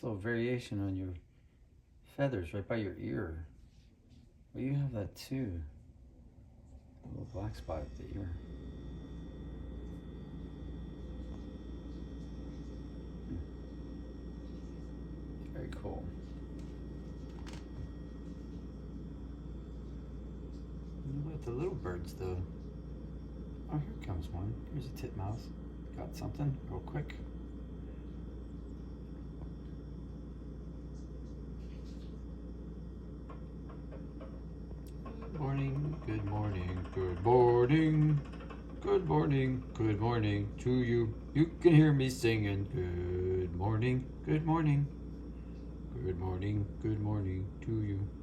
Little variation on your feathers right by your ear. Well, you have that too. A little black spot at the ear. Very cool. What about the little birds though? Oh, here comes one. Here's a titmouse. Got something real quick. Good morning, good morning, good morning, good morning, good morning to you. You can hear me singing. Good morning, good morning, good morning, good morning to you.